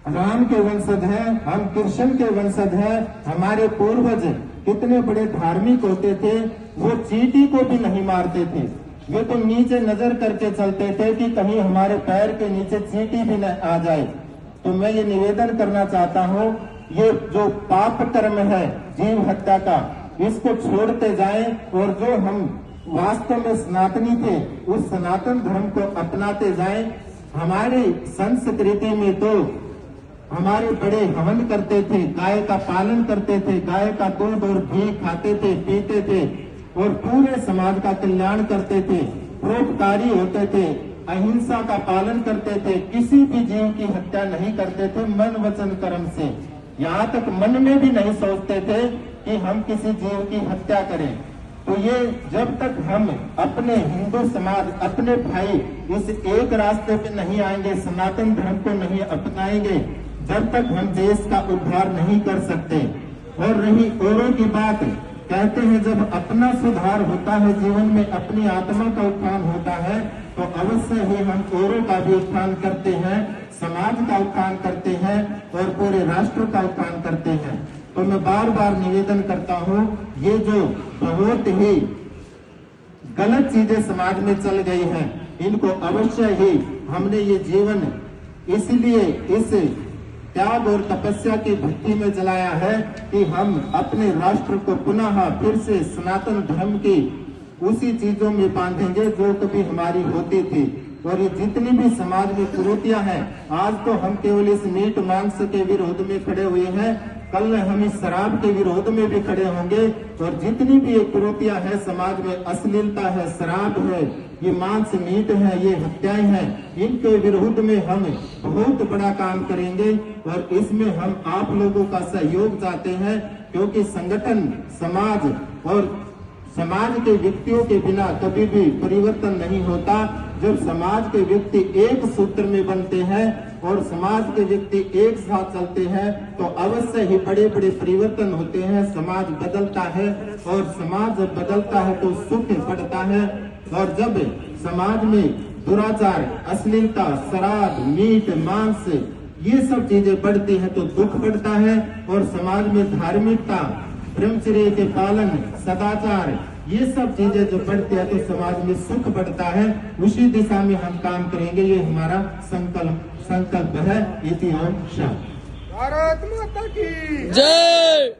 राम के वंशज हैं, हम कृष्ण के वंशज हैं। हमारे पूर्वज कितने बड़े धार्मिक होते थे, वो चींटी को भी नहीं मारते थे। वे तो नीचे नजर करके चलते थे कि कहीं हमारे पैर के नीचे चींटी भी न आ जाए। तो मैं ये निवेदन करना चाहता हूँ, ये जो पाप कर्म है जीव हत्या का, इसको छोड़ते जाएं और जो हम वास्तव में सनातनी थे उस सनातन धर्म को अपनाते जाएं। हमारी संस्कृति में तो हमारे बड़े हवन करते थे, गाय का पालन करते थे, गाय का दूध और घी खाते थे, पीते थे और पूरे समाज का कल्याण करते थे, परोपकारी होते थे, अहिंसा का पालन करते थे, किसी भी जीव की हत्या नहीं करते थे मन वचन कर्म से। यहाँ तक मन में भी नहीं सोचते थे कि हम किसी जीव की हत्या करें। तो ये जब तक हम अपने हिंदू समाज, अपने भाई इस एक रास्ते पे नहीं आएंगे, सनातन धर्म को नहीं अपनाएंगे, जब तक हम देश का उद्धार नहीं कर सकते। और रही औरों की बात, कहते हैं जब अपना सुधार होता है जीवन में, अपनी आत्मा का उत्थान होता है, तो अवश्य ही हम औरों का भी उत्थान करते हैं, समाज का उत्थान करते हैं और पूरे राष्ट्र का उत्थान करते हैं। तो मैं बार बार निवेदन करता हूँ, ये जो बहुत ही गलत चीजें समाज में चल गई हैं, इनको अवश्य ही हमने ये जीवन इसलिए इस त्याग और तपस्या की भक्ति में जलाया है कि हम अपने राष्ट्र को पुनः फिर से सनातन धर्म की उसी चीजों में बांधेंगे जो कभी हमारी होती थी। और ये जितनी भी समाज में कुरीतियां हैं, आज तो हम केवल इस मीट मांस के विरोध में खड़े हुए हैं, कल हम इस शराब के विरोध में भी खड़े होंगे। और जितनी भी ये कुरीतियां हैं समाज में, अश्लीलता है, शराब है, ये मांस मीट है, ये हत्याएं हैं, इनके विरोध में हम बहुत बड़ा काम करेंगे। और इसमें हम आप लोगों का सहयोग चाहते हैं, क्योंकि संगठन, समाज और समाज के व्यक्तियों के बिना कभी भी परिवर्तन नहीं होता। जब समाज के व्यक्ति एक सूत्र में बनते हैं और समाज के व्यक्ति एक साथ चलते हैं, तो अवश्य ही बड़े बड़े परिवर्तन होते हैं, समाज बदलता है। और समाज जब बदलता है तो सुख बढ़ता है। और जब समाज में दुराचार, अश्लीलता, शराब, मीट, मांस, ये सब चीजें बढ़ती है तो दुख बढ़ता है। और समाज में धार्मिकता, ब्रह्मचर्य के पालन, सदाचार, ये सब चीजें जो बढ़ती है तो समाज में सुख बढ़ता है। उसी दिशा में हम काम करेंगे, ये हमारा संकल्प है। इति ओम शांति। भारत माता की जय।